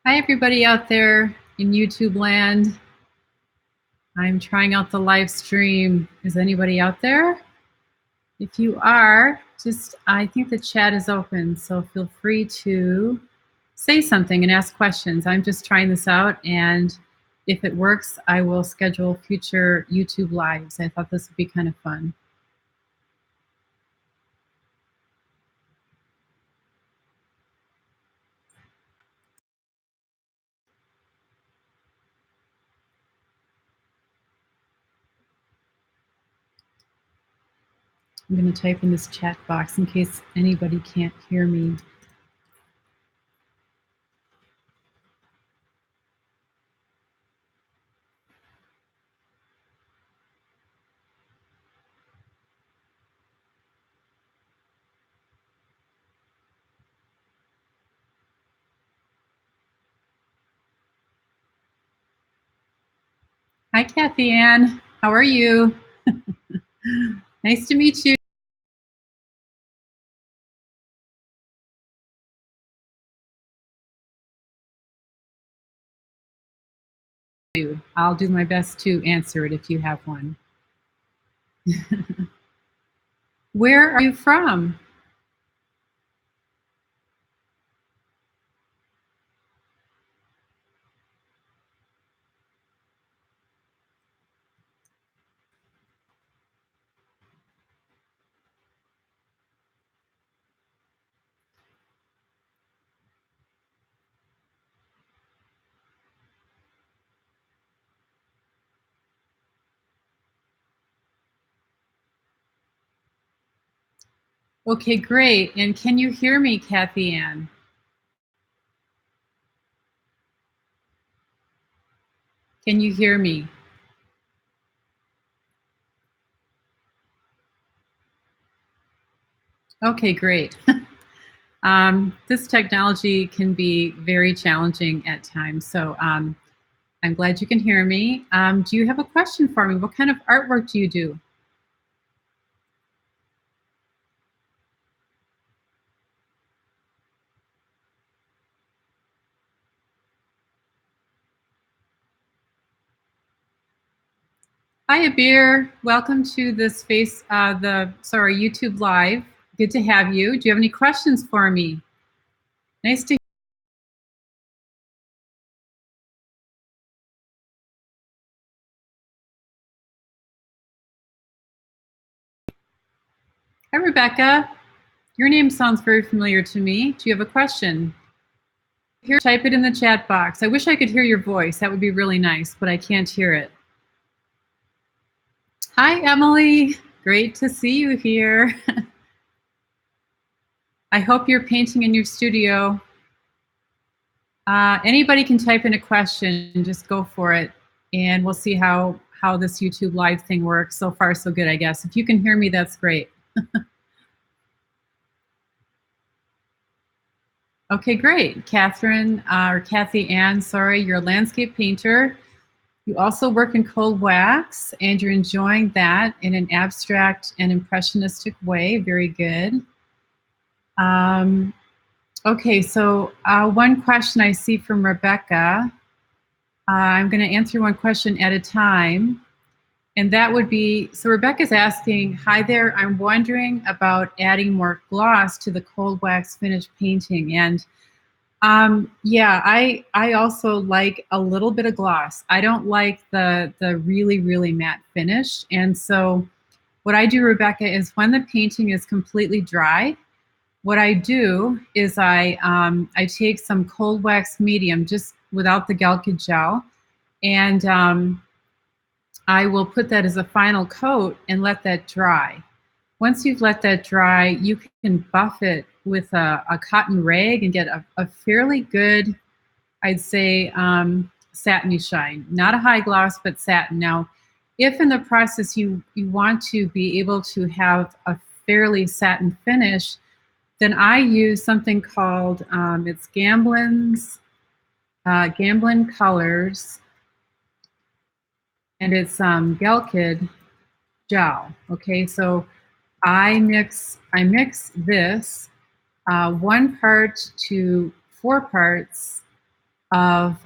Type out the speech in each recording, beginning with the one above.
Hi, everybody out there in YouTube land. I'm trying out the live stream. Is anybody out there? If you are, I think the chat is open, so feel free to say something and ask questions. I'm just trying this out, and if it works, I will schedule future YouTube lives. I thought this would be kind of fun. I'm going to type in this chat box in case anybody can't hear me. Hi, Kathy Ann. How are you? Nice to meet you. I'll do my best to answer it if you have one. Where are you from? Okay, great. And can you hear me, Kathy Ann? Can you hear me? Okay, great. This technology can be very challenging at times, so I'm glad you can hear me. Do you have a question for me? What kind of artwork do you do? Hi, Abir. Welcome to this YouTube Live. Good to have you. Do you have any questions for me? Nice to. Hi, Rebecca. Your name sounds very familiar to me. Do you have a question? Here, type it in the chat box. I wish I could hear your voice. That would be really nice, but I can't hear it. Hi, Emily. Great to see you here. I hope you're painting in your studio. Anybody can type in a question. Just go for it, and we'll see how this YouTube Live thing works. So far, so good, I guess. If you can hear me, that's great. Okay, great. Catherine, or Kathy Ann, sorry, you're a landscape painter. You also work in cold wax, and you're enjoying that in an abstract and impressionistic way. Very good. Okay, so one question I see from Rebecca. I'm going to answer one question at a time. And that would be, so Rebecca's asking, hi there, I'm wondering about adding more gloss to the cold wax finish painting. And yeah, I also like a little bit of gloss. I don't like the really, really matte finish. And so what I do, Rebecca, is when the painting is completely dry, what I do is I take some cold wax medium, just without the Gelka gel, and I will put that as a final coat and let that dry. Once you've let that dry, you can buff it with a cotton rag and get a fairly good, I'd say, satiny shine. Not a high gloss, but satin. Now, if in the process you want to be able to have a fairly satin finish, then I use something called, it's Gamblin's, Gamblin Colors, and it's Gelkid gel. Okay, so I mix this 1 part to 4 parts of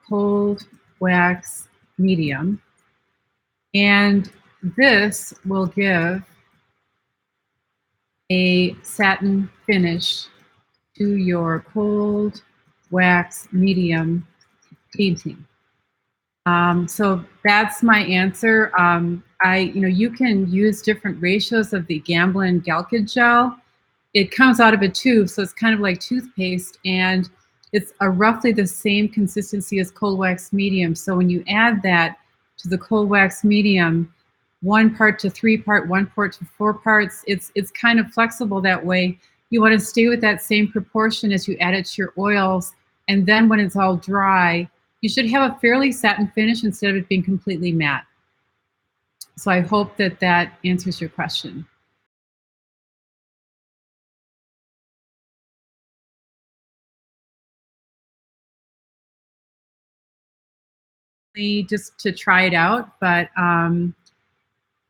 cold wax medium. And this will give a satin finish to your cold wax medium painting. So that's my answer. You can use different ratios of the Gamblin Galkid gel. It comes out of a tube, so it's kind of like toothpaste, and it's roughly the same consistency as cold wax medium. So when you add that to the cold wax medium, 1 part to 3 part, 1 part to 4 parts, it's kind of flexible that way. You want to stay with that same proportion as you add it to your oils, and then when it's all dry, you should have a fairly satin finish instead of it being completely matte. So I hope that that answers your question. Just to try it out, but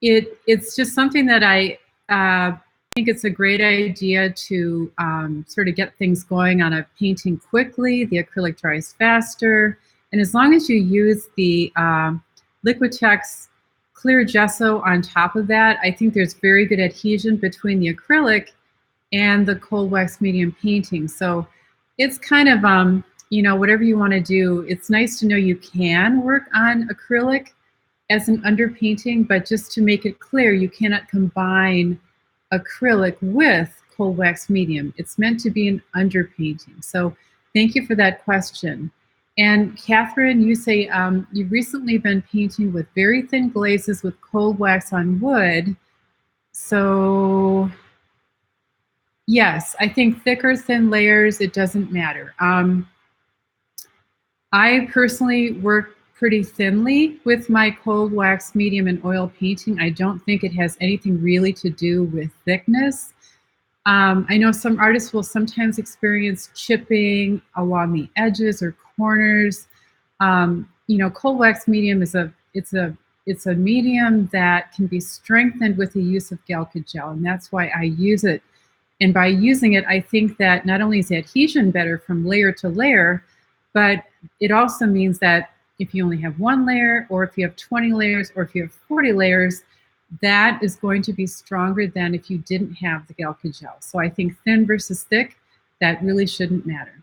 it's just something that I think it's a great idea to sort of get things going on a painting quickly. The acrylic dries faster, and as long as you use the Liquitex clear gesso on top of that, I think there's very good adhesion between the acrylic and the cold wax medium painting. So it's kind of whatever you want to do. It's nice to know you can work on acrylic as an underpainting, but just to make it clear, you cannot combine acrylic with cold wax medium. It's meant to be an underpainting. So thank you for that question. And Catherine, you say you've recently been painting with very thin glazes with cold wax on wood. So yes, I think thick or thin layers, it doesn't matter. I personally work pretty thinly with my cold wax medium and oil painting. I don't think it has anything really to do with thickness. I know some artists will sometimes experience chipping along the edges or corners. Cold wax medium is a medium that can be strengthened with the use of Galkid gel, and that's why I use it. And by using it, I think that not only is the adhesion better from layer to layer, but it also means that if you only have 1 layer, or if you have 20 layers, or if you have 40 layers, that is going to be stronger than if you didn't have the Galkid gel. So I think thin versus thick, that really shouldn't matter.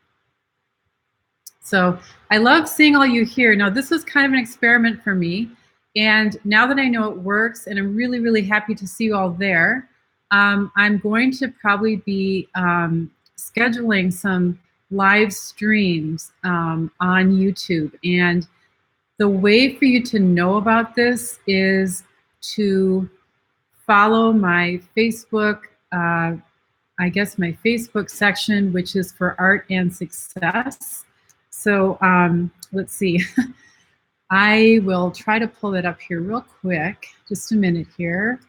So I love seeing all you here. Now, this was kind of an experiment for me. And now that I know it works, and I'm really, really happy to see you all there, I'm going to probably be scheduling some live streams on YouTube. And the way for you to know about this is to follow my Facebook, I guess my Facebook section, which is for Art and Success. So let's see. I will try to pull it up here real quick. Just a minute here.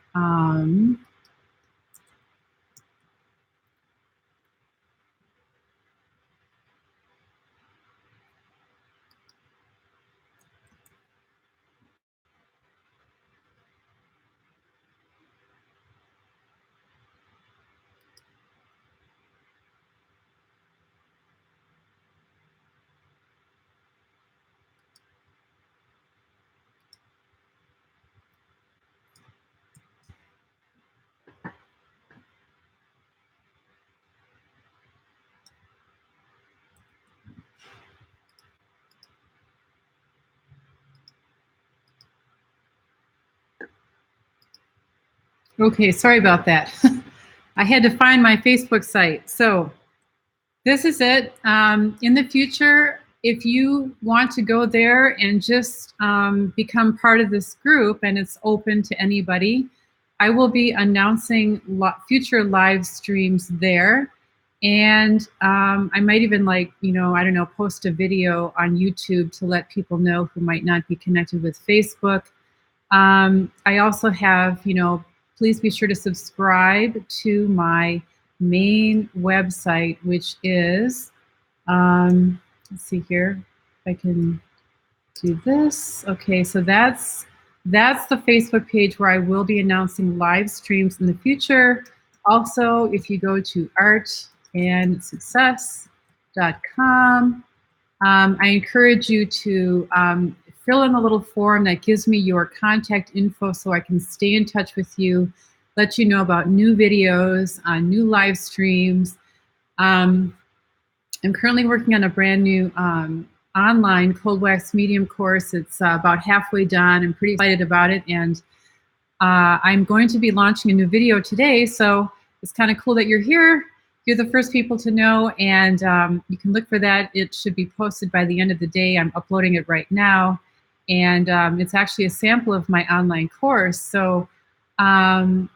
Okay, sorry about that. I had to find my Facebook site. So this is it. In the future, if you want to go there and just become part of this group, and it's open to anybody, I will be announcing future live streams there. And I might even post a video on YouTube to let people know who might not be connected with Facebook. I also have, please be sure to subscribe to my main website, which is, let's see here, if I can do this. Okay, so that's the Facebook page where I will be announcing live streams in the future. Also, if you go to artandsuccess.com, I encourage you to fill in the little form that gives me your contact info so I can stay in touch with you, let you know about new videos, new live streams. I'm currently working on a brand new online cold wax medium course. It's about halfway done. I'm pretty excited about it, and I'm going to be launching a new video today, so it's kind of cool that you're here. You're the first people to know, and you can look for that. It should be posted by the end of the day. I'm uploading it right now, and it's actually a sample of my online course. So yeah.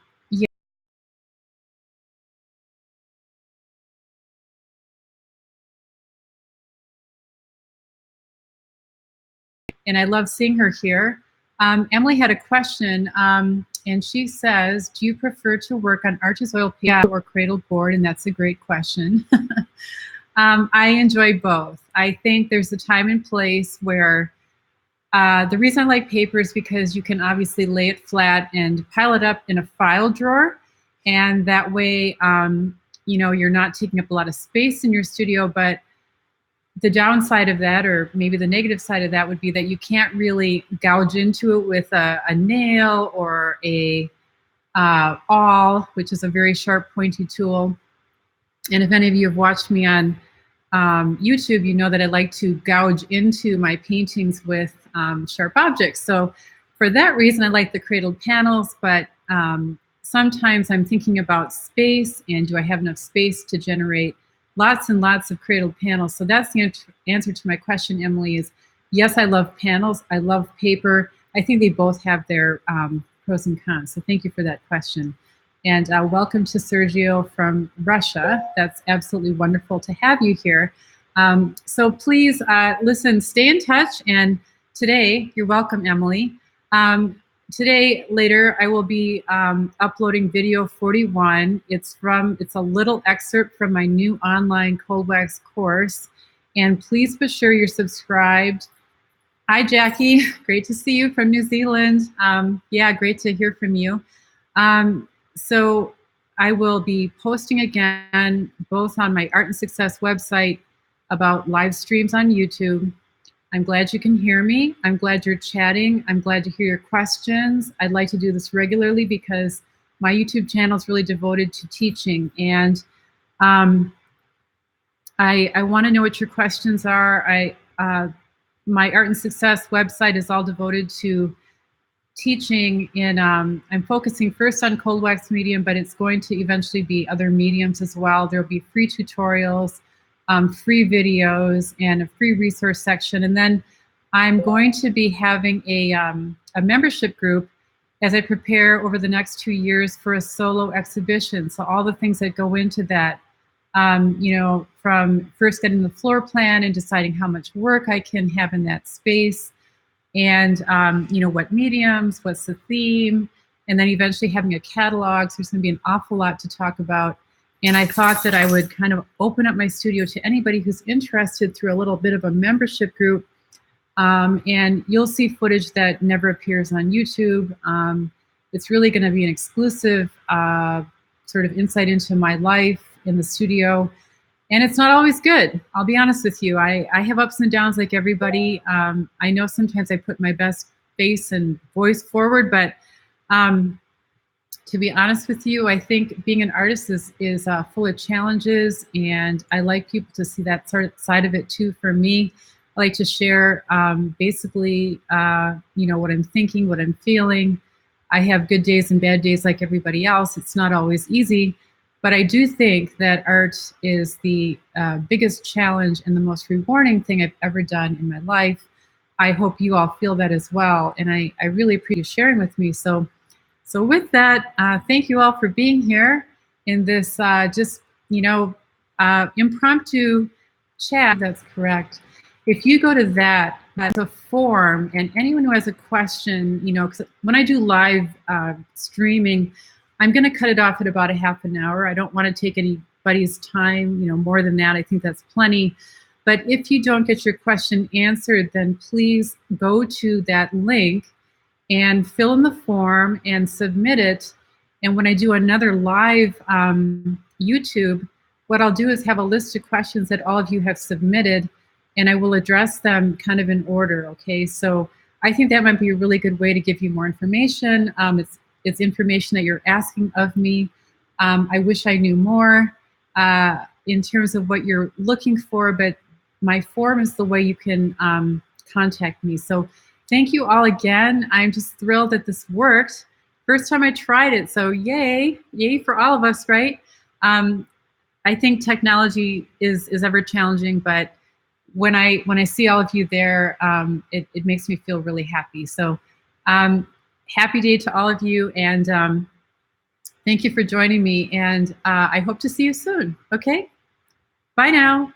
And I love seeing her here. Emily had a question, and she says, do you prefer to work on artist oil paper or cradle board? And that's a great question. I enjoy both. I think there's a time and place where the reason I like paper is because you can obviously lay it flat and pile it up in a file drawer. And that way, you know, you're not taking up a lot of space in your studio, but the downside of that, or maybe the negative side of that, would be that you can't really gouge into it with a nail or a awl, which is a very sharp, pointy tool. And if any of you have watched me on YouTube, you know that I like to gouge into my paintings with sharp objects. So for that reason, I like the cradled panels, but sometimes I'm thinking about space, and do I have enough space to generate lots and lots of cradled panels? So that's the answer to my question, Emily, is yes, I love panels. I love paper. I think they both have their pros and cons. So thank you for that question. And welcome to Sergio from Russia. That's absolutely wonderful to have you here. So please listen, stay in touch. And today, you're welcome, Emily. Today, later, I will be uploading video 41. It's a little excerpt from my new online cold wax course. And please be sure you're subscribed. Hi, Jackie. Great to see you from New Zealand. Yeah, great to hear from you. So I will be posting again, both on my Art and Success website about live streams on YouTube. I'm glad you can hear me. I'm glad you're chatting. I'm glad to hear your questions. I'd like to do this regularly because my YouTube channel is really devoted to teaching. And I want to know what your questions are. My Art and Success website is all devoted to teaching in, I'm focusing first on cold wax medium, but it's going to eventually be other mediums as well. There'll be free tutorials, free videos, and a free resource section. And then I'm going to be having a membership group as I prepare over the next 2 years for a solo exhibition. So all the things that go into that, you know, from first getting the floor plan and deciding how much work I can have in that space, and you know, what mediums, what's the theme, and then eventually having a catalog. So there's going to be an awful lot to talk about. And I thought that I would kind of open up my studio to anybody who's interested through a little bit of a membership group. And you'll see footage that never appears on YouTube. It's really going to be an exclusive sort of insight into my life in the studio. And it's not always good. I'll be honest with you. I have ups and downs like everybody. I know sometimes I put my best face and voice forward, but to be honest with you, I think being an artist is full of challenges, and I like people to see that side of it too. For me, I like to share basically, you know, what I'm thinking, what I'm feeling. I have good days and bad days like everybody else. It's not always easy. But I do think that art is the biggest challenge and the most rewarding thing I've ever done in my life. I hope you all feel that as well. And I really appreciate you sharing with me. So with that, thank you all for being here in this just, you know, impromptu chat. That's correct. If you go to that, that's a form, and anyone who has a question, you know, 'cause when I do live streaming, I'm going to cut it off at about a half an hour. I don't want to take anybody's time, you know, more than that. I think that's plenty. But if you don't get your question answered, then please go to that link and fill in the form and submit it. And when I do another live YouTube, what I'll do is have a list of questions that all of you have submitted. and I will address them kind of in order. Okay, so I think that might be a really good way to give you more information. It's information that you're asking of me. I wish I knew more in terms of what you're looking for, but my form is the way you can contact me. So thank you all again. I'm just thrilled that this worked. First time I tried it, so yay, yay for all of us, right? I think technology is ever challenging, but when I see all of you there, it makes me feel really happy. So happy day to all of you, and thank you for joining me. And I hope to see you soon. Okay, bye now.